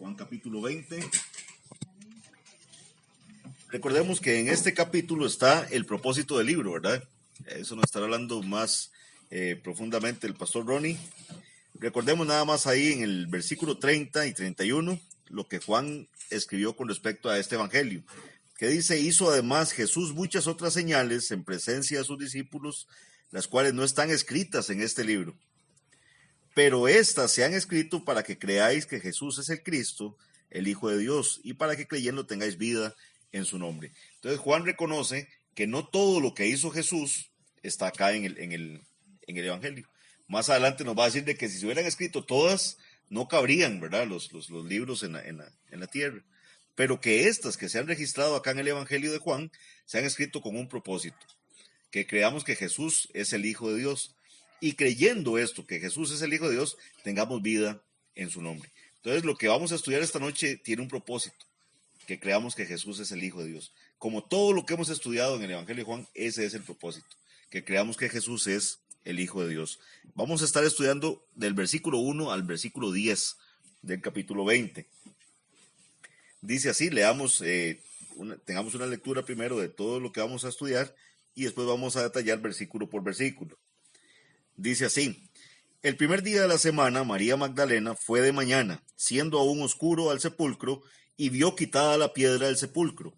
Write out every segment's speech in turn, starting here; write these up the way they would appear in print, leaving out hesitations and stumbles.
Juan capítulo 20. Recordemos que en este capítulo está el propósito del libro, ¿verdad? Eso nos estará hablando más profundamente el pastor Ronnie. Recordemos nada más ahí en el versículo 30 y 31 lo que Juan escribió con respecto a este evangelio, que dice: hizo además Jesús muchas otras señales en presencia de sus discípulos, las cuales no están escritas en este libro. Pero estas se han escrito para que creáis que Jesús es el Cristo, el Hijo de Dios, y para que creyendo tengáis vida en su nombre. Entonces Juan reconoce que no todo lo que hizo Jesús está acá en el Evangelio. Más adelante nos va a decir de que si se hubieran escrito todas, no cabrían, ¿verdad?, los libros en la tierra. Pero que estas que se han registrado acá en el Evangelio de Juan, se han escrito con un propósito: que creamos que Jesús es el Hijo de Dios. Y creyendo esto, que Jesús es el Hijo de Dios, tengamos vida en su nombre. Entonces lo que vamos a estudiar esta noche tiene un propósito: que creamos que Jesús es el Hijo de Dios. Como todo lo que hemos estudiado en el Evangelio de Juan, ese es el propósito: que creamos que Jesús es el Hijo de Dios. Vamos a estar estudiando del versículo 1 al versículo 10 del capítulo 20. Dice así, leamos, tengamos una lectura primero de todo lo que vamos a estudiar y después vamos a detallar versículo por versículo. Dice así: el primer día de la semana, María Magdalena fue de mañana, siendo aún oscuro, al sepulcro, y vio quitada la piedra del sepulcro.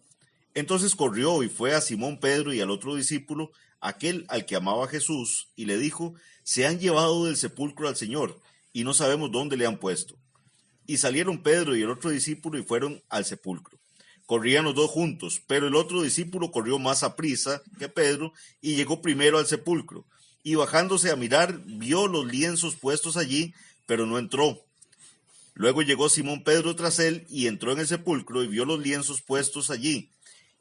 Entonces corrió y fue a Simón Pedro y al otro discípulo, aquel al que amaba Jesús, y le dijo: se han llevado del sepulcro al Señor, y no sabemos dónde le han puesto. Y salieron Pedro y el otro discípulo y fueron al sepulcro. Corrían los dos juntos, pero el otro discípulo corrió más aprisa que Pedro y llegó primero al sepulcro. Y bajándose a mirar, vio los lienzos puestos allí, pero no entró. Luego llegó Simón Pedro tras él y entró en el sepulcro y vio los lienzos puestos allí,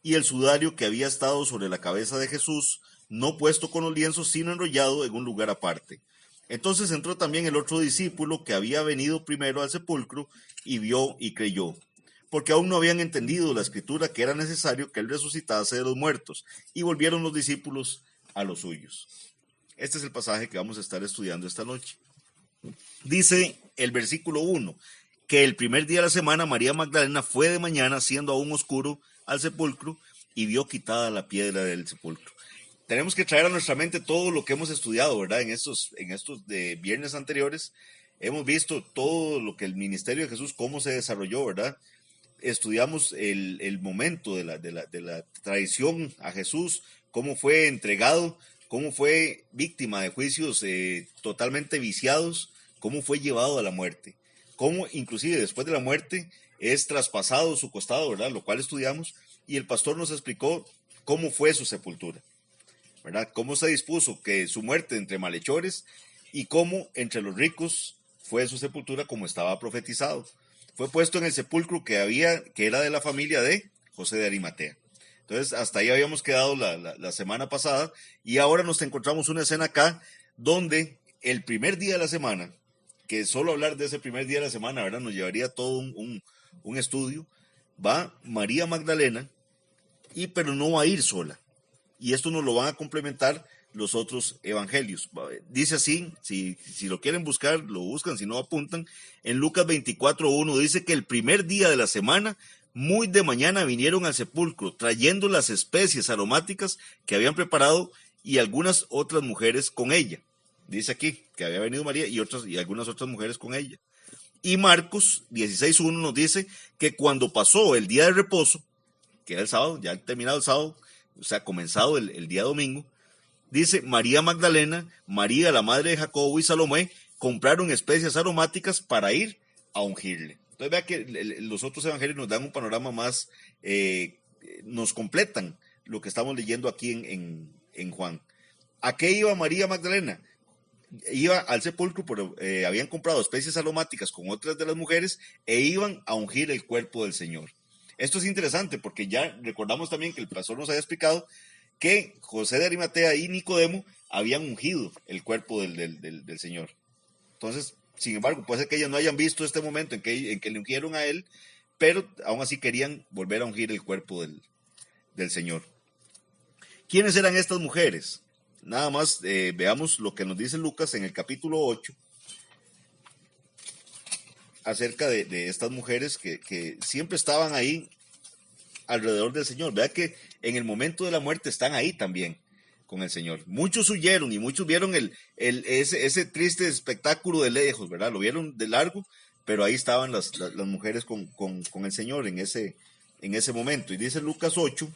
y el sudario que había estado sobre la cabeza de Jesús, no puesto con los lienzos, sino enrollado en un lugar aparte. Entonces entró también el otro discípulo que había venido primero al sepulcro, y vio y creyó, porque aún no habían entendido la escritura que era necesario que él resucitase de los muertos, y volvieron los discípulos a los suyos. Este es el pasaje que vamos a estar estudiando esta noche. Dice el versículo 1, que el primer día de la semana María Magdalena fue de mañana, siendo aún oscuro, al sepulcro, y vio quitada la piedra del sepulcro. Tenemos que traer a nuestra mente todo lo que hemos estudiado, ¿verdad? En estos de viernes anteriores hemos visto todo lo que el ministerio de Jesús, cómo se desarrolló, ¿verdad? Estudiamos el momento de la traición a Jesús, cómo fue entregado, cómo fue víctima de juicios totalmente viciados, cómo fue llevado a la muerte, cómo inclusive después de la muerte es traspasado su costado, ¿verdad? Lo cual estudiamos, y el pastor nos explicó cómo fue su sepultura, ¿verdad? Cómo se dispuso que su muerte entre malhechores, y cómo entre los ricos fue su sepultura como estaba profetizado. Fue puesto en el sepulcro que era de la familia de José de Arimatea. Entonces, hasta ahí habíamos quedado la semana pasada, y ahora nos encontramos una escena acá donde el primer día de la semana, que solo hablar de ese primer día de la semana, ¿verdad?, nos llevaría todo un estudio. Va María Magdalena, pero no va a ir sola, y esto nos lo van a complementar los otros evangelios. Dice así, si lo quieren buscar, lo buscan, si no apuntan. En Lucas 24:1 dice que el primer día de la semana, muy de mañana, vinieron al sepulcro, trayendo las especies aromáticas que habían preparado, y algunas otras mujeres con ella. Dice aquí que había venido María y algunas otras mujeres con ella. Y Marcos 16:1 nos dice que cuando pasó el día de reposo, que era el sábado, ya terminado el sábado, o sea, comenzado el día domingo, dice: María Magdalena, María la madre de Jacobo y Salomé compraron especias aromáticas para ir a ungirle. Entonces vea que los otros evangelios nos dan un panorama más, nos completan lo que estamos leyendo aquí en Juan. ¿A qué iba María Magdalena? Iba al sepulcro, pero habían comprado especies aromáticas con otras de las mujeres e iban a ungir el cuerpo del Señor. Esto es interesante porque ya recordamos también que el pastor nos había explicado que José de Arimatea y Nicodemo habían ungido el cuerpo del Señor. Entonces, sin embargo, puede ser que ellos no hayan visto este momento en que le ungieron a él, pero aún así querían volver a ungir el cuerpo del Señor. ¿Quiénes eran estas mujeres? Nada más veamos lo que nos dice Lucas en el capítulo 8. acerca de estas mujeres que siempre estaban ahí alrededor del Señor. Vea que en el momento de la muerte están ahí también con el Señor. Muchos huyeron y muchos vieron ese triste espectáculo de lejos, ¿verdad? Lo vieron de largo, pero ahí estaban las mujeres con el Señor en ese momento. Y dice Lucas 8,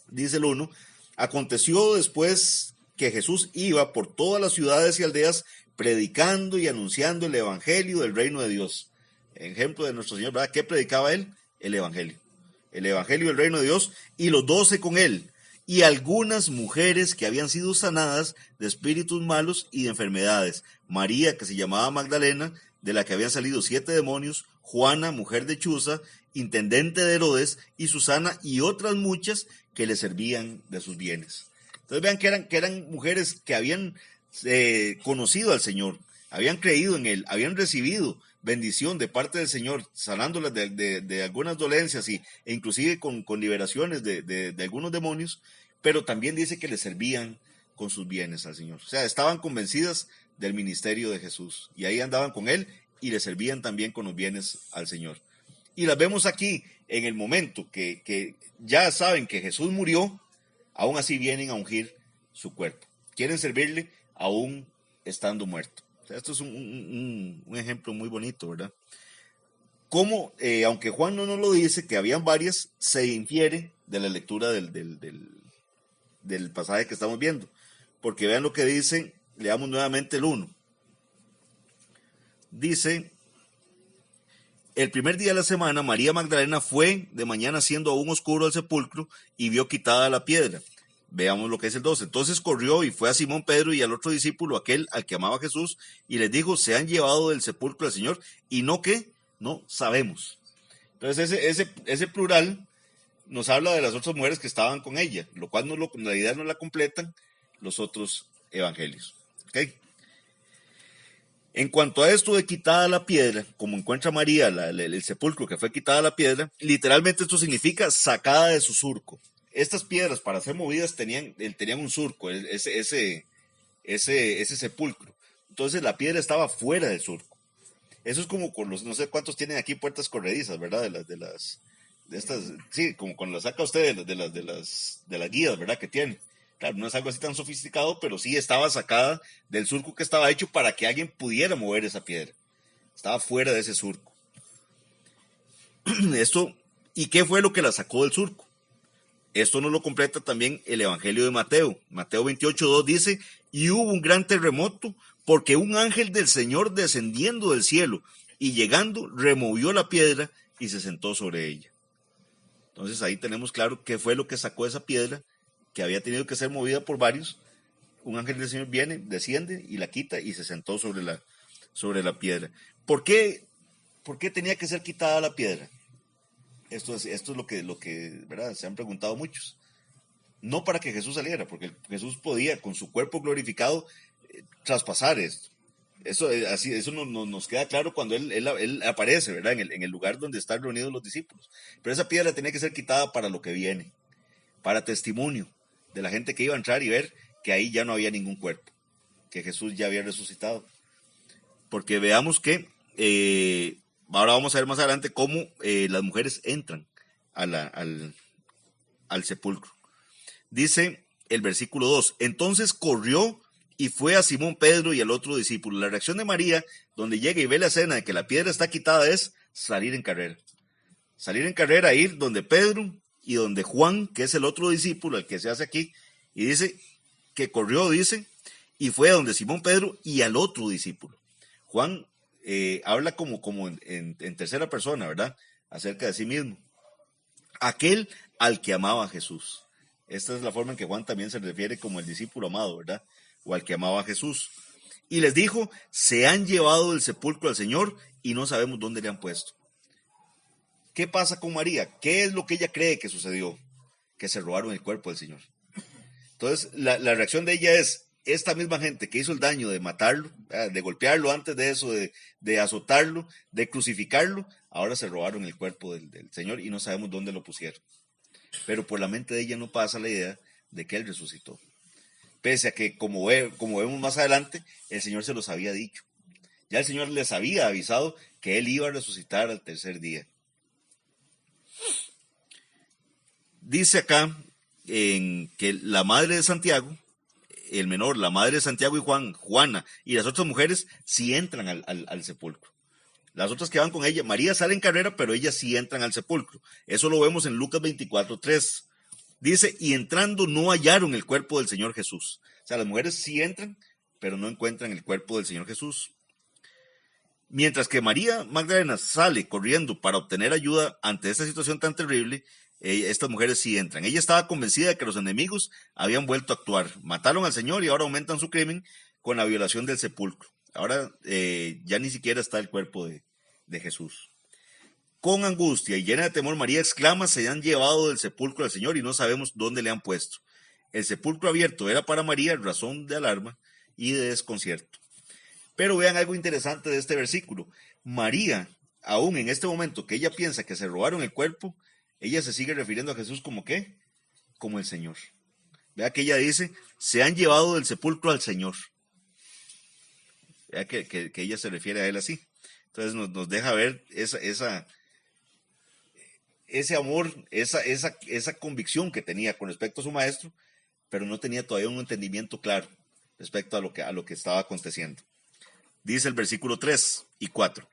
dice el 1, aconteció después que Jesús iba por todas las ciudades y aldeas predicando y anunciando el evangelio del reino de Dios. Ejemplo de nuestro Señor, ¿verdad? ¿Qué predicaba él? El evangelio del reino de Dios, y los 12 con él, y algunas mujeres que habían sido sanadas de espíritus malos y de enfermedades. María, que se llamaba Magdalena, de la que habían salido 7 demonios, Juana, mujer de Chuza, intendente de Herodes, y Susana, y otras muchas que le servían de sus bienes. Entonces vean que eran mujeres que habían conocido al Señor, habían creído en él, habían recibido bendición de parte del Señor, sanándolas de algunas dolencias e inclusive con liberaciones de algunos demonios, pero también dice que le servían con sus bienes al Señor. O sea, estaban convencidas del ministerio de Jesús y ahí andaban con él y le servían también con los bienes al Señor. Y las vemos aquí en el momento que ya saben que Jesús murió, aún así vienen a ungir su cuerpo. Quieren servirle aún estando muerto. O sea, esto es un ejemplo muy bonito, ¿verdad? Como, aunque Juan no nos lo dice, que habían varias, se infiere de la lectura del pasaje que estamos viendo. Porque vean lo que dice, leamos nuevamente el 1. Dice, el primer día de la semana, María Magdalena fue de mañana siendo aún oscuro al sepulcro y vio quitada la piedra. Veamos lo que es el 12. Entonces corrió y fue a Simón Pedro y al otro discípulo, aquel al que amaba Jesús, y les dijo, se han llevado del sepulcro al Señor, y no que, no sabemos. Entonces ese plural nos habla de las otras mujeres que estaban con ella, lo cual la idea no la completan los otros evangelios. ¿Okay? En cuanto a esto de quitada la piedra, como encuentra María el sepulcro que fue quitada la piedra, literalmente esto significa sacada de su surco. Estas piedras para ser movidas tenían un surco, ese sepulcro. Entonces la piedra estaba fuera del surco. Eso es como con no sé cuántos tienen aquí puertas corredizas, ¿verdad? De estas, sí, como cuando las saca usted de las guías, ¿verdad? Que tiene. Claro, no es algo así tan sofisticado, pero sí estaba sacada del surco que estaba hecho para que alguien pudiera mover esa piedra. Estaba fuera de ese surco. ¿Y qué fue lo que la sacó del surco? Esto nos lo completa también el Evangelio de Mateo. Mateo 28:2 dice, y hubo un gran terremoto porque un ángel del Señor descendiendo del cielo y llegando removió la piedra y se sentó sobre ella. Entonces ahí tenemos claro qué fue lo que sacó esa piedra que había tenido que ser movida por varios. Un ángel del Señor viene, desciende y la quita y se sentó sobre la piedra. ¿Por qué tenía que ser quitada la piedra? Esto es lo que ¿verdad? Se han preguntado muchos. No para que Jesús saliera, porque Jesús podía con su cuerpo glorificado traspasar esto. Eso nos queda claro cuando él aparece, ¿verdad? En el lugar donde están reunidos los discípulos. Pero esa piedra tenía que ser quitada para lo que viene, para testimonio de la gente que iba a entrar y ver que ahí ya no había ningún cuerpo, que Jesús ya había resucitado. Porque veamos que ahora vamos a ver más adelante cómo las mujeres entran al sepulcro. Dice el versículo 2, entonces corrió y fue a Simón Pedro y al otro discípulo. La reacción de María, donde llega y ve la escena de que la piedra está quitada, es salir en carrera. Salir en carrera, ir donde Pedro y donde Juan, que es el otro discípulo, el que se hace aquí, y dice que corrió, dice, y fue a donde Simón Pedro y al otro discípulo. Juan habla como en tercera persona, ¿verdad? Acerca de sí mismo. Aquel al que amaba a Jesús. Esta es la forma en que Juan también se refiere como el discípulo amado, ¿verdad? O al que amaba a Jesús. Y les dijo, se han llevado del sepulcro al Señor y no sabemos dónde le han puesto. ¿Qué pasa con María? ¿Qué es lo que ella cree que sucedió? Que se robaron el cuerpo del Señor. Entonces, la reacción de ella es, esta misma gente que hizo el daño de matarlo, de golpearlo antes de eso, de azotarlo, de crucificarlo, ahora se robaron el cuerpo del Señor y no sabemos dónde lo pusieron. Pero por la mente de ella no pasa la idea de que Él resucitó. Pese a que, como vemos más adelante, el Señor se los había dicho. Ya el Señor les había avisado que Él iba a resucitar al tercer día. Dice acá que la madre de Santiago, el menor, la madre de Santiago y Juan, Juana, y las otras mujeres sí entran al sepulcro. Las otras que van con ella, María sale en carrera, pero ellas sí entran al sepulcro. Eso lo vemos en Lucas 24:3. Dice, y entrando no hallaron el cuerpo del Señor Jesús. O sea, las mujeres sí entran, pero no encuentran el cuerpo del Señor Jesús. Mientras que María Magdalena sale corriendo para obtener ayuda ante esta situación tan terrible, estas mujeres sí entran. Ella estaba convencida de que los enemigos habían vuelto a actuar. Mataron al Señor y ahora aumentan su crimen con la violación del sepulcro. Ahora ya ni siquiera está el cuerpo de Jesús. Con angustia y llena de temor, María exclama, se han llevado del sepulcro al Señor y no sabemos dónde le han puesto. El sepulcro abierto era para María razón de alarma y de desconcierto. Pero vean algo interesante de este versículo. María, aún en este momento que ella piensa que se robaron el cuerpo, ella se sigue refiriendo a Jesús como ¿qué? Como el Señor. Vea que ella dice, se han llevado del sepulcro al Señor. Vea que ella se refiere a Él así. Entonces nos deja ver ese amor, esa convicción que tenía con respecto a su maestro, pero no tenía todavía un entendimiento claro respecto a lo que estaba aconteciendo. Dice el versículo 3 y 4.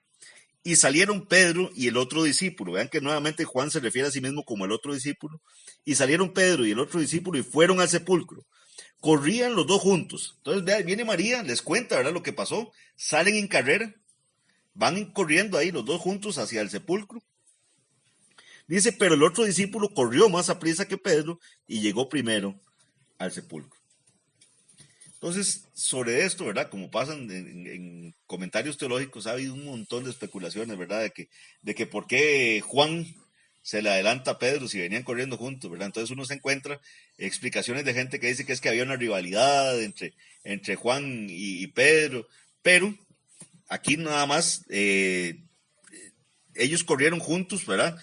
Y salieron Pedro y el otro discípulo. Vean que nuevamente Juan se refiere a sí mismo como el otro discípulo. Y salieron Pedro y el otro discípulo y fueron al sepulcro. Corrían los dos juntos. Entonces vean, viene María, les cuenta, ¿verdad?, lo que pasó. Salen en carrera. Van corriendo ahí los dos juntos hacia el sepulcro. Dice, pero el otro discípulo corrió más aprisa que Pedro y llegó primero al sepulcro. Entonces, sobre esto, ¿verdad? Como pasan en comentarios teológicos, ha habido un montón de especulaciones, ¿verdad? De que por qué Juan se le adelanta a Pedro si venían corriendo juntos, ¿verdad? Entonces uno se encuentra explicaciones de gente que dice que es que había una rivalidad entre Juan y Pedro, pero aquí nada más ellos corrieron juntos, ¿verdad?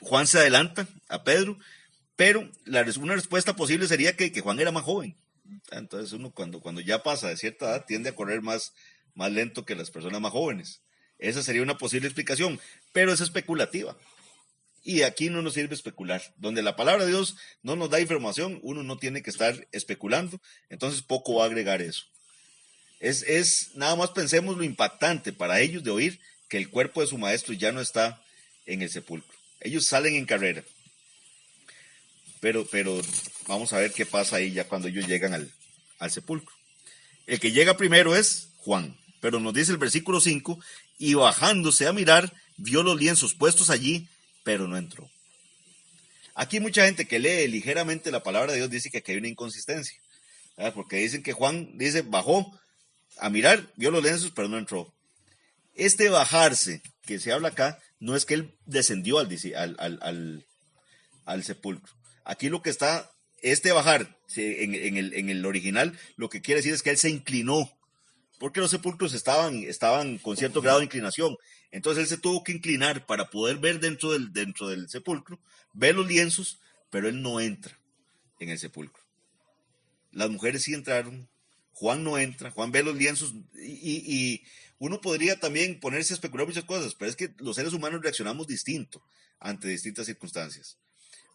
Juan se adelanta a Pedro, pero una respuesta posible sería que Juan era más joven. Entonces uno cuando ya pasa de cierta edad tiende a correr más lento que las personas más jóvenes. Esa sería una posible explicación, pero es especulativa. Y aquí no nos sirve especular. Donde la palabra de Dios no nos da información, uno no tiene que estar especulando, entonces poco va a agregar eso. Nada más pensemos lo impactante para ellos de oír que el cuerpo de su maestro ya no está en el sepulcro. Ellos salen en carrera. Pero vamos a ver qué pasa ahí ya cuando ellos llegan al sepulcro. El que llega primero es Juan, pero nos dice el versículo 5, y bajándose a mirar, vio los lienzos puestos allí, pero no entró. Aquí mucha gente que lee ligeramente la palabra de Dios dice que aquí hay una inconsistencia, ¿verdad? Porque dicen que Juan bajó a mirar, vio los lienzos, pero no entró. Este bajarse que se habla acá no es que él descendió al sepulcro. Aquí lo que está, bajar en el original, lo que quiere decir es que él se inclinó, porque los sepulcros estaban con cierto grado de inclinación. Entonces él se tuvo que inclinar para poder ver dentro del sepulcro, ver los lienzos, pero él no entra en el sepulcro. Las mujeres sí entraron, Juan no entra, Juan ve los lienzos y uno podría también ponerse a especular muchas cosas, pero es que los seres humanos reaccionamos distinto ante distintas circunstancias.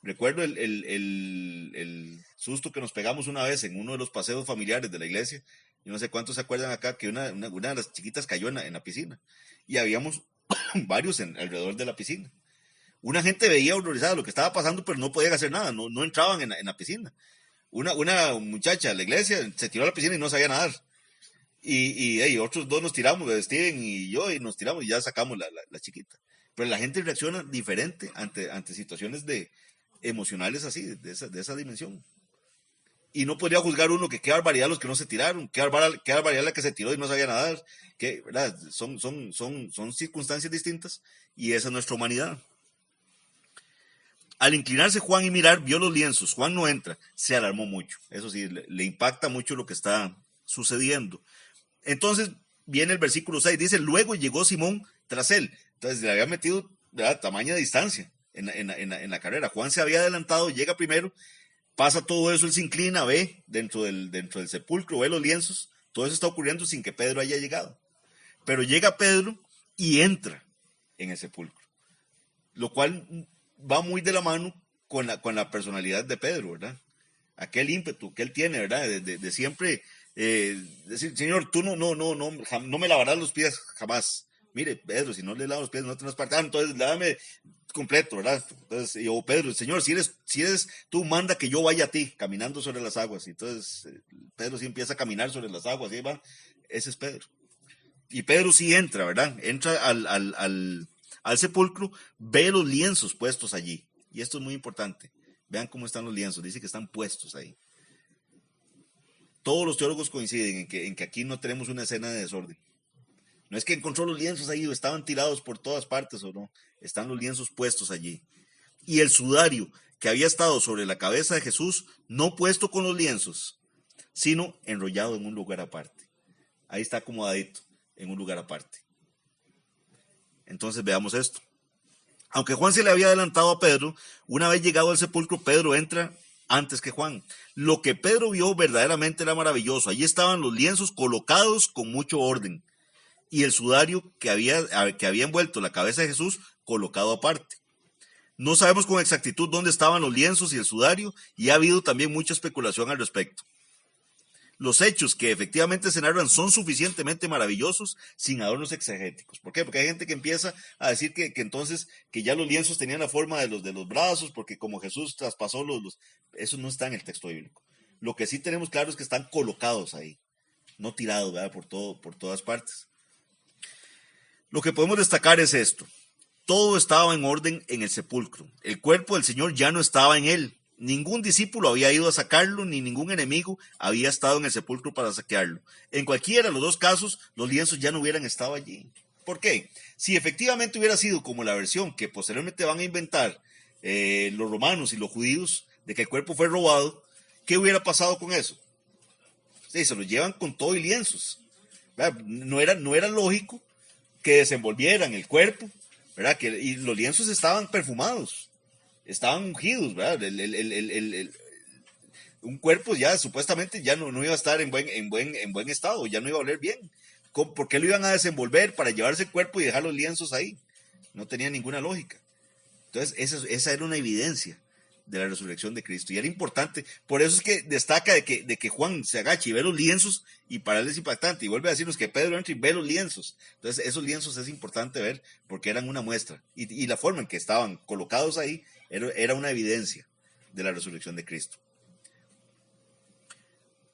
Recuerdo el susto que nos pegamos una vez en uno de los paseos familiares de la iglesia. Yo no sé cuántos se acuerdan acá que una de las chiquitas cayó en la piscina. Y habíamos varios alrededor de la piscina. Una gente veía horrorizada lo que estaba pasando, pero no podían hacer nada, no entraban en la piscina. Una muchacha de la iglesia se tiró a la piscina y no sabía nadar. Y otros dos nos tiramos, Steven y yo, y nos tiramos y ya sacamos la chiquita. Pero la gente reacciona diferente ante situaciones emocionales así, de esa dimensión. Y no podría juzgar uno que qué barbaridad los que no se tiraron, qué barbaridad la que se tiró y no sabía nadar, que, ¿verdad? Son circunstancias distintas y esa es nuestra humanidad. Al inclinarse Juan y mirar, vio los lienzos. Juan no entra, se alarmó mucho. Eso sí, le impacta mucho lo que está sucediendo. Entonces viene el versículo 6, dice, luego llegó Simón tras él. Entonces le había metido, ¿verdad?, tamaña distancia en la carrera. Juan se había adelantado, llega primero, pasa todo eso, él se inclina, ve dentro del sepulcro, ve los lienzos, Todo eso está ocurriendo sin que Pedro haya llegado. Pero llega Pedro y entra en el sepulcro, lo cual va muy de la mano con la personalidad de Pedro, ¿verdad? Aquel ímpetu que él tiene, ¿verdad? De siempre decir, Señor, tú no me lavarás los pies jamás. Mire, Pedro, si no le lavo los pies, no tenés parte. Entonces, lávame completo, ¿verdad? Entonces, yo, Pedro, Señor, si eres tú, manda que yo vaya a ti, caminando sobre las aguas. Entonces, Pedro sí empieza a caminar sobre las aguas, y va. Ese es Pedro. Y Pedro sí entra, ¿verdad? Entra al sepulcro, ve los lienzos puestos allí. Y esto es muy importante. Vean cómo están los lienzos. Dice que están puestos ahí. Todos los teólogos coinciden en que aquí no tenemos una escena de desorden. No es que encontró los lienzos ahí o estaban tirados por todas partes o no. Están los lienzos puestos allí. Y el sudario que había estado sobre la cabeza de Jesús, no puesto con los lienzos, sino enrollado en un lugar aparte. Ahí está acomodadito, en un lugar aparte. Entonces veamos esto. Aunque Juan se le había adelantado a Pedro, una vez llegado al sepulcro, Pedro entra antes que Juan. Lo que Pedro vio verdaderamente era maravilloso. Allí estaban los lienzos colocados con mucho orden y el sudario que había envuelto la cabeza de Jesús colocado aparte. No sabemos con exactitud dónde estaban los lienzos y el sudario, y ha habido también mucha especulación al respecto. Los hechos que efectivamente se narran son suficientemente maravillosos sin adornos exegéticos. ¿Por qué? Porque hay gente que empieza a decir que entonces que ya los lienzos tenían la forma de los brazos, porque como Jesús traspasó eso no está en el texto bíblico. Lo que sí tenemos claro es que están colocados ahí, no tirados, ¿verdad? Por todas partes. Lo que podemos destacar es esto. Todo estaba en orden en el sepulcro. El cuerpo del Señor ya no estaba en él. Ningún discípulo había ido a sacarlo, ni ningún enemigo había estado en el sepulcro para saquearlo. En cualquiera de los dos casos, los lienzos ya no hubieran estado allí. ¿Por qué? Si efectivamente hubiera sido como la versión que posteriormente van a inventar los romanos y los judíos, de que el cuerpo fue robado, ¿qué hubiera pasado con eso? Sí, se lo llevan con todo y lienzos. No era lógico que desenvolvieran el cuerpo, ¿verdad? Y los lienzos estaban perfumados, estaban ungidos, ¿verdad? Un cuerpo ya supuestamente ya no iba a estar en buen estado, ya no iba a oler bien. ¿Por qué lo iban a desenvolver para llevarse el cuerpo y dejar los lienzos ahí? No tenía ninguna lógica. Entonces, esa era una evidencia de la resurrección de Cristo. Y era importante, por eso es que destaca de que Juan se agache y ve los lienzos, y para él es impactante. Y vuelve a decirnos que Pedro entra y ve los lienzos. Entonces, esos lienzos es importante ver porque eran una muestra. Y la forma en que estaban colocados ahí era una evidencia de la resurrección de Cristo.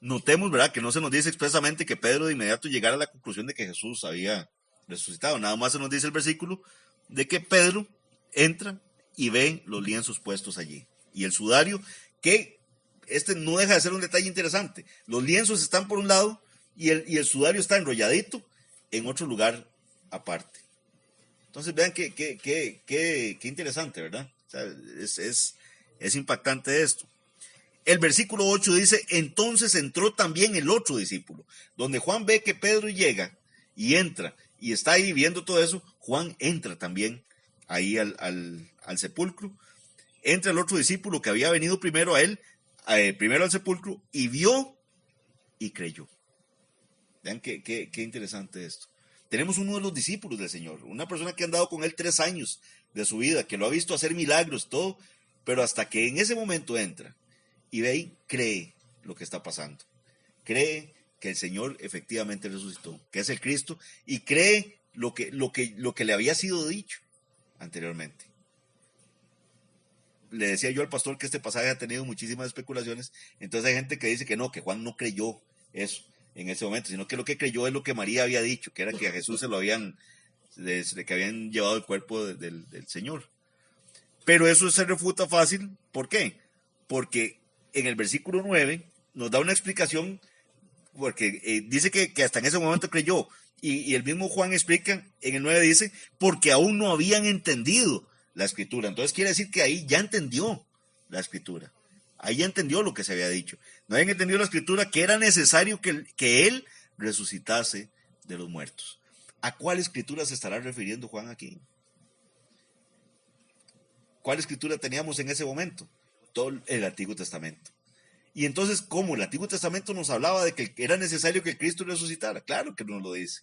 Notemos, ¿verdad?, que no se nos dice expresamente que Pedro de inmediato llegara a la conclusión de que Jesús había resucitado. Nada más se nos dice el versículo de que Pedro entra y ve los lienzos puestos allí. Y el sudario, que no deja de ser un detalle interesante. Los lienzos están por un lado y el sudario está enrolladito en otro lugar aparte. Entonces vean qué interesante, ¿verdad? O sea, es impactante esto. El versículo 8 dice, entonces entró también el otro discípulo. Donde Juan ve que Pedro llega y entra y está ahí viendo todo eso, Juan entra también ahí al sepulcro. Entra el otro discípulo que había venido primero a él, primero al sepulcro, y vio y creyó. Vean qué interesante esto. Tenemos uno de los discípulos del Señor, una persona que ha andado con él 3 años de su vida, que lo ha visto hacer milagros, todo, pero hasta que en ese momento entra y ve y cree lo que está pasando. Cree que el Señor efectivamente resucitó, que es el Cristo, y cree lo que le había sido dicho anteriormente. Le decía yo al pastor que este pasaje ha tenido muchísimas especulaciones, entonces hay gente que dice que no, que Juan no creyó eso en ese momento, sino que lo que creyó es lo que María había dicho, que era que a Jesús que habían llevado el cuerpo del Señor. Pero eso se refuta fácil, ¿por qué? Porque en el versículo 9 nos da una explicación, porque dice que hasta en ese momento creyó, y el mismo Juan explica, en el 9 dice, porque aún no habían entendido la escritura. Entonces quiere decir que ahí ya entendió la escritura, ahí ya entendió lo que se había dicho. No habían entendido la escritura, que era necesario que él resucitase de los muertos. ¿A cuál escritura se estará refiriendo Juan aquí? ¿Cuál escritura teníamos en ese momento? Todo el Antiguo Testamento. Y entonces, ¿cómo? El Antiguo Testamento nos hablaba de que era necesario que el Cristo resucitara. Claro que nos lo dice.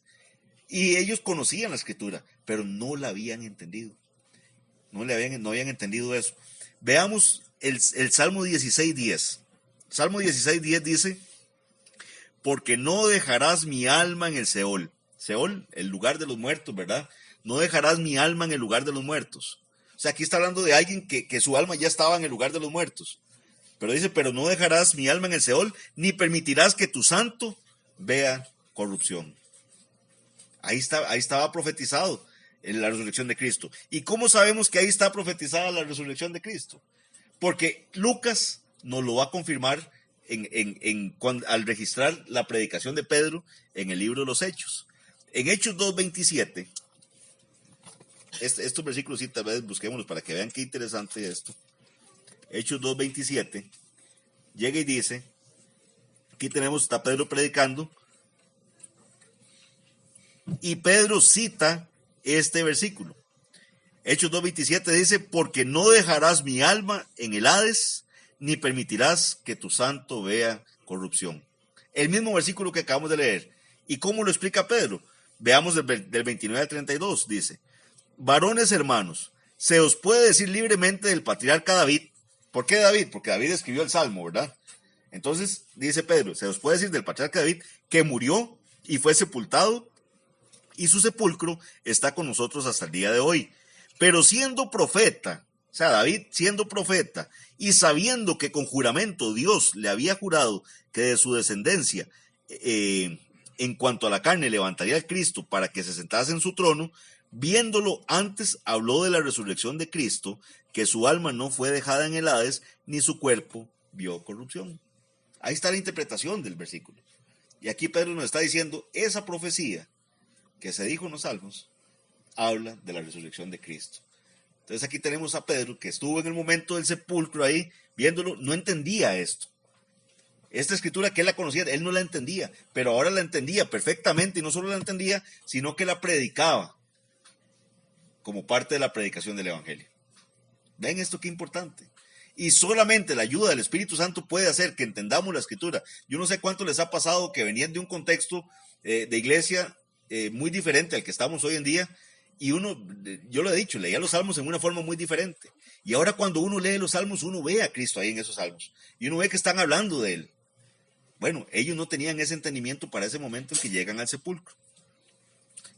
Y ellos conocían la Escritura, pero no la habían entendido. No habían entendido eso. Veamos el Salmo 16:10. Salmo 16:10 dice: porque no dejarás mi alma en el Seol. Seol, el lugar de los muertos, ¿verdad? No dejarás mi alma en el lugar de los muertos. O sea, aquí está hablando de alguien que su alma ya estaba en el lugar de los muertos. Pero dice, pero no dejarás mi alma en el Seol, ni permitirás que tu santo vea corrupción. Ahí estaba profetizado en la resurrección de Cristo. ¿Y cómo sabemos que ahí está profetizada la resurrección de Cristo? Porque Lucas nos lo va a confirmar al registrar la predicación de Pedro en el libro de los Hechos. En Hechos 2:27, estos versículos sí, tal vez busquémoslos para que vean qué interesante esto. Hechos 2:27, llega y dice, aquí está Pedro predicando, y Pedro cita este versículo. Hechos 2:27 dice, porque no dejarás mi alma en el Hades, ni permitirás que tu santo vea corrupción. El mismo versículo que acabamos de leer. ¿Y cómo lo explica Pedro? Veamos del 29 al 32, dice, varones hermanos, se os puede decir libremente del patriarca David. ¿Por qué David? Porque David escribió el Salmo, ¿verdad? Entonces, dice Pedro, se os puede decir del patriarca David que murió y fue sepultado, y su sepulcro está con nosotros hasta el día de hoy. Pero siendo profeta, o sea, David siendo profeta, y sabiendo que con juramento Dios le había jurado que de su descendencia, en cuanto a la carne, levantaría al Cristo para que se sentase en su trono, viéndolo antes habló de la resurrección de Cristo, que su alma no fue dejada en el Hades, ni su cuerpo vio corrupción. Ahí está la interpretación del versículo. Y aquí Pedro nos está diciendo, esa profecía que se dijo en los Salmos, habla de la resurrección de Cristo. Entonces aquí tenemos a Pedro, que estuvo en el momento del sepulcro ahí, viéndolo, no entendía esto. Esta escritura que él la conocía, él no la entendía, pero ahora la entendía perfectamente, y no solo la entendía, sino que la predicaba como parte de la predicación del Evangelio. ¿Ven esto qué importante? Y solamente la ayuda del Espíritu Santo puede hacer que entendamos la escritura. Yo no sé cuánto les ha pasado que venían de un contexto de iglesia muy diferente al que estamos hoy en día, y yo lo he dicho, leía los salmos en una forma muy diferente, y ahora cuando uno lee los salmos, uno ve a Cristo ahí en esos salmos, y uno ve que están hablando de él. Bueno, ellos no tenían ese entendimiento para ese momento en que llegan al sepulcro.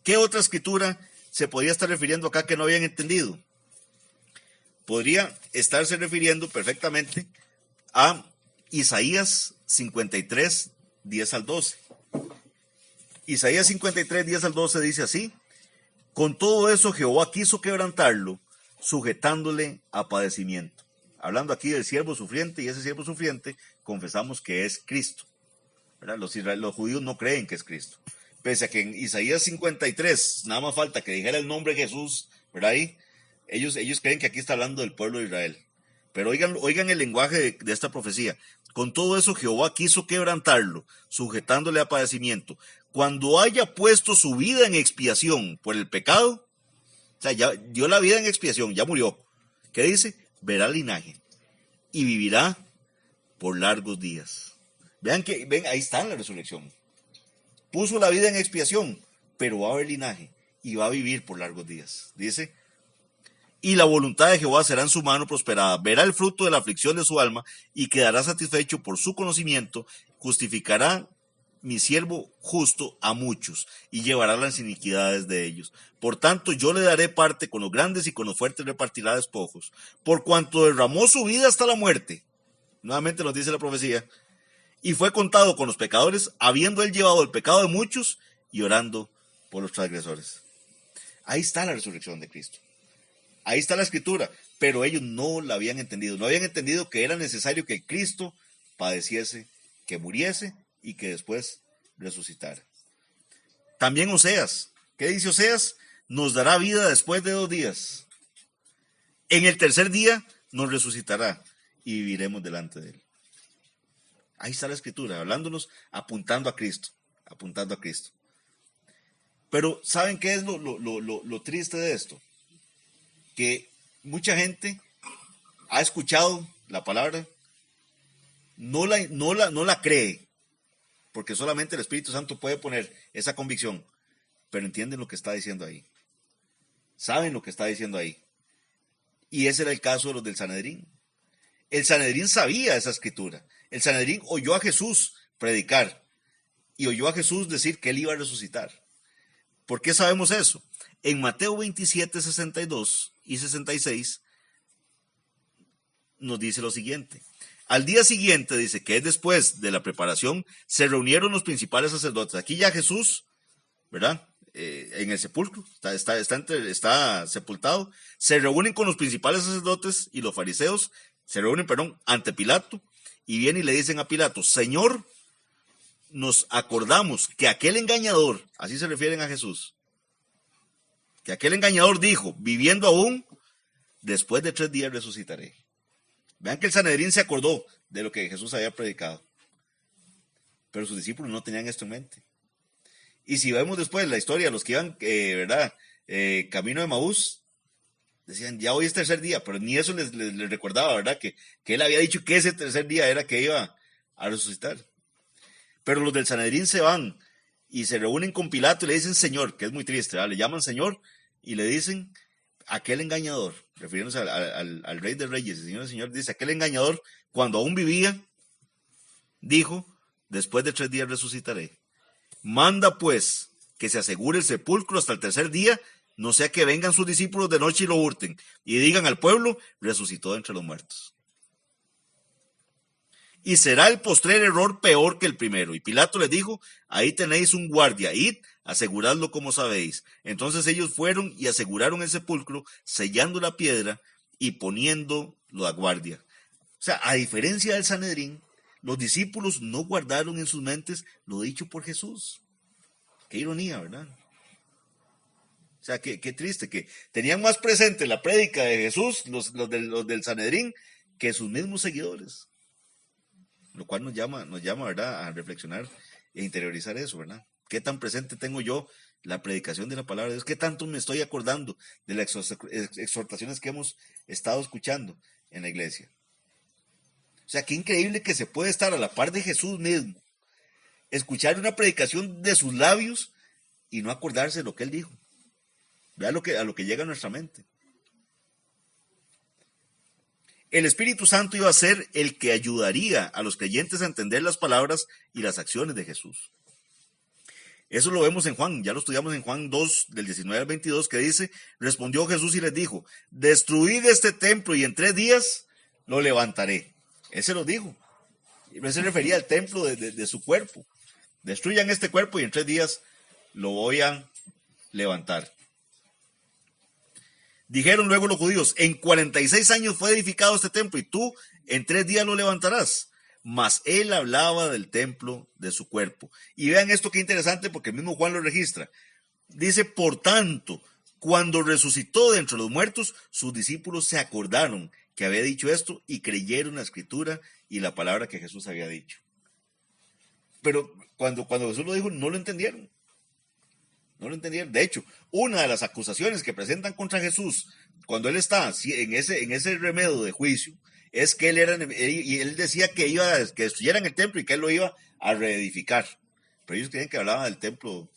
¿Qué otra escritura se podría estar refiriendo acá que no habían entendido? Podría estarse refiriendo perfectamente a Isaías 53, 10 al 12. Isaías 53, 10 al 12 dice así: con todo eso Jehová quiso quebrantarlo, sujetándole a padecimiento. Hablando aquí del siervo sufriente, y ese siervo sufriente confesamos que es Cristo, ¿verdad? Los judíos no creen que es Cristo. Pese a que en Isaías 53, nada más falta que dijera el nombre de Jesús, ¿verdad? Ahí, ellos creen que aquí está hablando del pueblo de Israel. Pero oigan el lenguaje de esta profecía. Con todo eso Jehová quiso quebrantarlo, sujetándole a padecimiento. Cuando haya puesto su vida en expiación por el pecado, o sea, ya dio la vida en expiación, ya murió. ¿Qué dice? Verá linaje y vivirá por largos días. Ven, ahí está la resurrección. Puso la vida en expiación, pero va a haber linaje y va a vivir por largos días. Dice, y la voluntad de Jehová será en su mano prosperada. Verá el fruto de la aflicción de su alma y quedará satisfecho por su conocimiento. Justificará mi siervo justo a muchos y llevará las iniquidades de ellos. Por tanto, yo le daré parte con los grandes y con los fuertes repartirá despojos. Por cuanto derramó su vida hasta la muerte, nuevamente nos dice la profecía, y fue contado con los pecadores, habiendo él llevado el pecado de muchos y orando por los transgresores. Ahí está la resurrección de Cristo. Ahí está la escritura, pero ellos no la habían entendido. No habían entendido que era necesario que el Cristo padeciese, que muriese y que después resucitara. También Oseas. ¿Qué dice Oseas? Nos dará vida después de 2 días. En el tercer día nos resucitará y viviremos delante de él. Ahí está la escritura, hablándonos, apuntando a Cristo, apuntando a Cristo. Pero ¿saben qué es lo triste de esto? Que mucha gente ha escuchado la palabra, no la cree, porque solamente el Espíritu Santo puede poner esa convicción, pero entienden lo que está diciendo ahí. Saben lo que está diciendo ahí. Y ese era el caso de los del Sanedrín. El Sanedrín sabía esa escritura. El Sanedrín oyó a Jesús predicar y oyó a Jesús decir que él iba a resucitar. ¿Por qué sabemos eso? En Mateo 27, 62 y 66 nos dice lo siguiente. Al día siguiente, dice que es después de la preparación, se reunieron los principales sacerdotes. Aquí ya Jesús, ¿verdad? En el sepulcro, está sepultado. Se reúnen con los principales sacerdotes y los fariseos, ante Pilato, y vienen y le dicen a Pilato, Señor, nos acordamos que aquel engañador, así se refieren a Jesús, que aquel engañador dijo, viviendo aún, después de 3 días resucitaré. Vean que el Sanedrín se acordó de lo que Jesús había predicado, pero sus discípulos no tenían esto en mente. Y si vemos después la historia, los que iban, camino de Maús, decían, ya hoy es 3er día, pero ni eso les recordaba, ¿verdad? Que él había dicho que ese 3er día era que iba a resucitar. Pero los del Sanedrín se van y se reúnen con Pilato y le dicen Señor, que es muy triste, ¿verdad? Le llaman Señor y le dicen, aquel engañador, refiriéndose al Rey de Reyes, el Señor dice, aquel engañador, cuando aún vivía, dijo, después de 3 días resucitaré. Manda pues que se asegure el sepulcro hasta el 3er día, no sea que vengan sus discípulos de noche y lo hurten, y digan al pueblo, resucitó de entre los muertos. Y será el postrer error peor que el primero. Y Pilato les dijo, ahí tenéis un guardia, id, aseguradlo como sabéis. Entonces ellos fueron y aseguraron el sepulcro, sellando la piedra y poniéndolo a guardia. O sea, a diferencia del Sanedrín, los discípulos no guardaron en sus mentes lo dicho por Jesús. Qué ironía, ¿verdad? O sea, qué triste, que tenían más presente la prédica de Jesús, los del Sanedrín, que sus mismos seguidores. Lo cual nos llama, ¿verdad?, a reflexionar e interiorizar eso, ¿verdad? ¿Qué tan presente tengo yo la predicación de la palabra de Dios? ¿Qué tanto me estoy acordando de las exhortaciones que hemos estado escuchando en la iglesia? O sea, qué increíble que se puede estar a la par de Jesús mismo, escuchar una predicación de sus labios y no acordarse de lo que él dijo. Vea a lo que llega a nuestra mente. El Espíritu Santo iba a ser el que ayudaría a los creyentes a entender las palabras y las acciones de Jesús. Eso lo vemos en Juan, ya lo estudiamos en Juan 2, del 19 al 22, que dice, respondió Jesús y les dijo, destruid este templo y en 3 días lo levantaré. Él se lo dijo. Él se refería al templo de su cuerpo. Destruyan este cuerpo y en 3 días lo voy a levantar. Dijeron luego los judíos, en 46 años fue edificado este templo y tú en 3 días lo levantarás. Mas él hablaba del templo de su cuerpo. Y vean esto qué interesante porque el mismo Juan lo registra. Dice, por tanto, cuando resucitó de entre los muertos, sus discípulos se acordaron que había dicho esto y creyeron la escritura y la palabra que Jesús había dicho. Pero cuando Jesús lo dijo, no lo entendieron. No lo entendieron. De hecho, una de las acusaciones que presentan contra Jesús cuando él está en ese remedio de juicio es que él decía que que destruyeran el templo y que él lo iba a reedificar. Pero ellos creen que hablaba del templo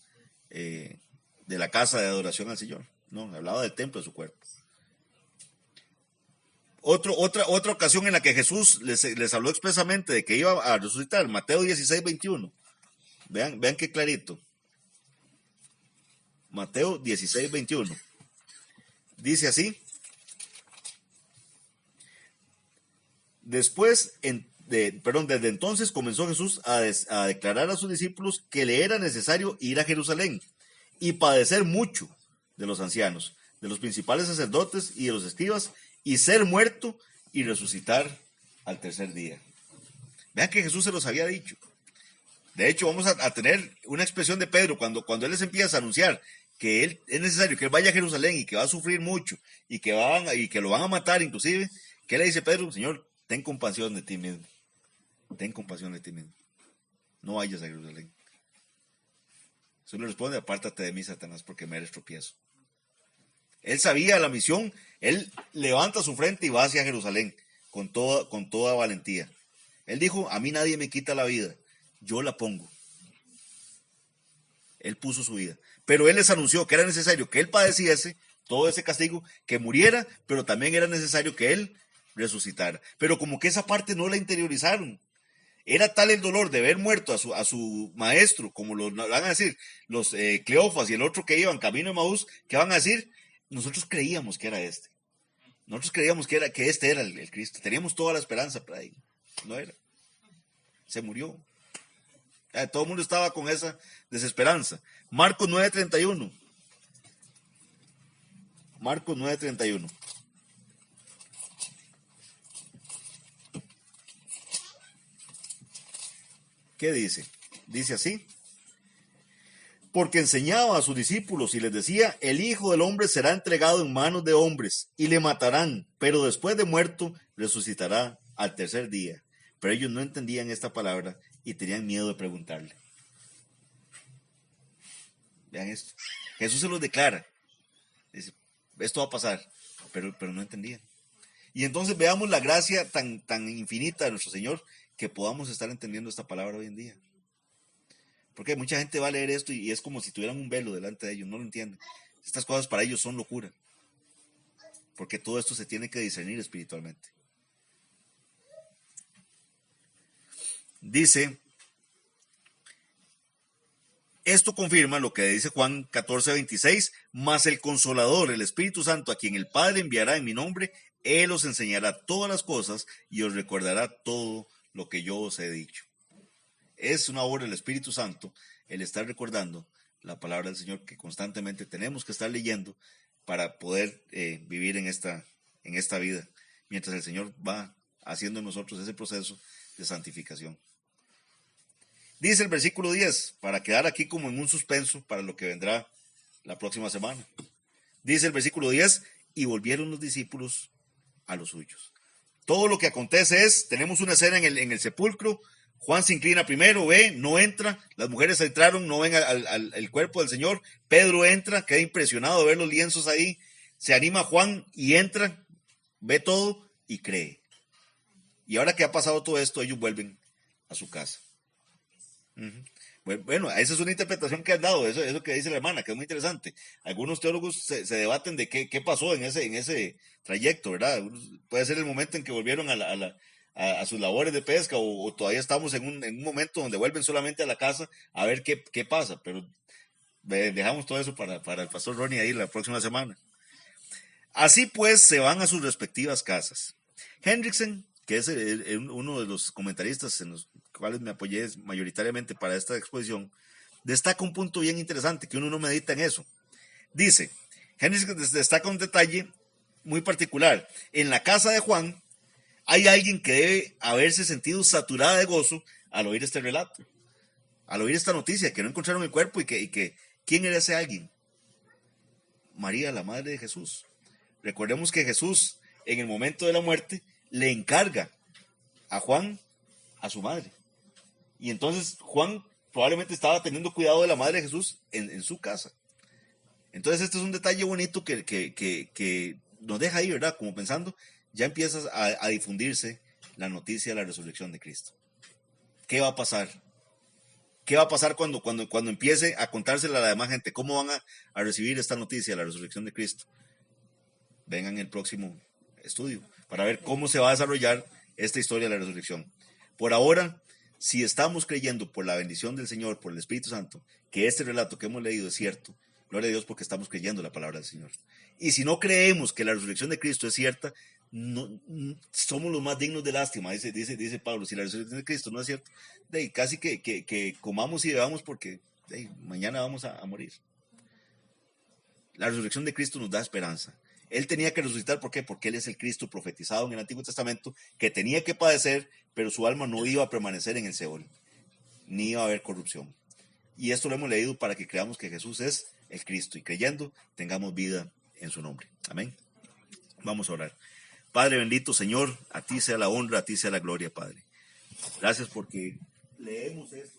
de la casa de adoración al Señor. No, hablaba del templo de su cuerpo. Otra ocasión en la que Jesús les habló expresamente de que iba a resucitar, Mateo 16, 21. Vean qué clarito. Mateo 16, 21. Dice así. Desde entonces comenzó Jesús a declarar a sus discípulos que le era necesario ir a Jerusalén y padecer mucho de los ancianos, de los principales sacerdotes y de los escribas, y ser muerto y resucitar al 3er día. Vean que Jesús se los había dicho. De hecho, vamos a tener una expresión de Pedro cuando él les empieza a anunciar que es necesario que él vaya a Jerusalén y que va a sufrir mucho y que lo van a matar inclusive. ¿Qué le dice Pedro? Señor, ten compasión de ti mismo. Ten compasión de ti mismo. No vayas a Jerusalén. Jesús le responde, apártate de mí, Satanás, porque me eres tropiezo. Él sabía la misión, él levanta su frente y va hacia Jerusalén con toda valentía. Él dijo, a mí nadie me quita la vida, yo la pongo. Él puso su vida. Pero Él les anunció que era necesario que Él padeciese todo ese castigo, que muriera, pero también era necesario que Él resucitara. Pero como que esa parte no la interiorizaron. Era tal el dolor de ver muerto a su maestro, como lo van a decir los Cleofas y el otro que iban camino de Maús, que van a decir, nosotros creíamos que era este. Nosotros creíamos que este era el Cristo. Teníamos toda la esperanza para él. No era. Se murió. Todo el mundo estaba con esa desesperanza. Marcos 9:31. Marcos 9:31. ¿Qué dice? Dice así. Porque enseñaba a sus discípulos y les decía, el Hijo del Hombre será entregado en manos de hombres y le matarán, pero después de muerto resucitará al tercer día. Pero ellos no entendían esta palabra y tenían miedo de preguntarle. Vean esto. Jesús se los declara. Dice, esto va a pasar, pero no entendían. Y entonces veamos la gracia tan infinita de nuestro Señor que podamos estar entendiendo esta palabra hoy en día. Porque mucha gente va a leer esto y es como si tuvieran un velo delante de ellos, no lo entienden. Estas cosas para ellos son locura. Porque todo esto se tiene que discernir espiritualmente. Dice, esto confirma lo que dice Juan 14:26, mas el Consolador, el Espíritu Santo, a quien el Padre enviará en mi nombre, Él os enseñará todas las cosas y os recordará todo lo que yo os he dicho. Es una obra del Espíritu Santo el estar recordando la palabra del Señor que constantemente tenemos que estar leyendo para poder vivir en esta vida, mientras el Señor va haciendo en nosotros ese proceso de santificación. Dice el versículo 10, para quedar aquí como en un suspenso para lo que vendrá la próxima semana. Dice el versículo 10, y volvieron los discípulos a los suyos. Todo lo que acontece es, tenemos una escena en el sepulcro. Juan se inclina primero, ve, no entra, las mujeres entraron, no ven al cuerpo del Señor. Pedro entra, queda impresionado de ver los lienzos ahí, se anima Juan y entra, ve todo y cree. Y ahora que ha pasado todo esto, ellos vuelven a su casa. Bueno, esa es una interpretación que han dado, eso que dice la hermana, que es muy interesante. Algunos teólogos se debaten de qué pasó en ese trayecto, ¿verdad? Puede ser el momento en que volvieron a sus labores de pesca o todavía estamos en un momento donde vuelven solamente a la casa a ver qué pasa, pero dejamos todo eso para el pastor Ronnie ahí la próxima semana. Así pues se van a sus respectivas casas. Hendrickson, que es uno de los comentaristas en los cuales me apoyé mayoritariamente para esta exposición, destaca un punto bien interesante que uno no medita en eso. Dice, Hendrickson destaca un detalle muy particular. En la casa de Juan hay alguien que debe haberse sentido saturada de gozo al oír este relato, al oír esta noticia, que no encontraron el cuerpo y que ¿quién era ese alguien? María, la madre de Jesús. Recordemos que Jesús, en el momento de la muerte, le encarga a Juan a su madre. Y entonces Juan probablemente estaba teniendo cuidado de la madre de Jesús en su casa. Entonces este es un detalle bonito que nos deja ahí, ¿verdad? Como pensando, ya empieza a difundirse la noticia de la resurrección de Cristo. ¿Qué va a pasar? ¿Qué va a pasar cuando empiece a contársela a la demás gente? ¿Cómo van a recibir esta noticia de la resurrección de Cristo? Vengan el próximo estudio para ver cómo se va a desarrollar esta historia de la resurrección. Por ahora, si estamos creyendo por la bendición del Señor, por el Espíritu Santo, que este relato que hemos leído es cierto, gloria a Dios porque estamos creyendo la palabra del Señor. Y si no creemos que la resurrección de Cristo es cierta, no, somos los más dignos de lástima, dice Pablo. Si la resurrección de Cristo no es cierta, casi que comamos y bebamos porque mañana vamos a morir. La resurrección de Cristo nos da esperanza. Él tenía que resucitar, ¿por qué? Porque Él es el Cristo profetizado en el Antiguo Testamento, que tenía que padecer, pero su alma no iba a permanecer en el Seol, ni iba a haber corrupción. Y esto lo hemos leído para que creamos que Jesús es el Cristo, y creyendo tengamos vida en su nombre. Amén. Vamos a orar. Padre bendito, Señor, a ti sea la honra, a ti sea la gloria, Padre. Gracias porque leemos esto.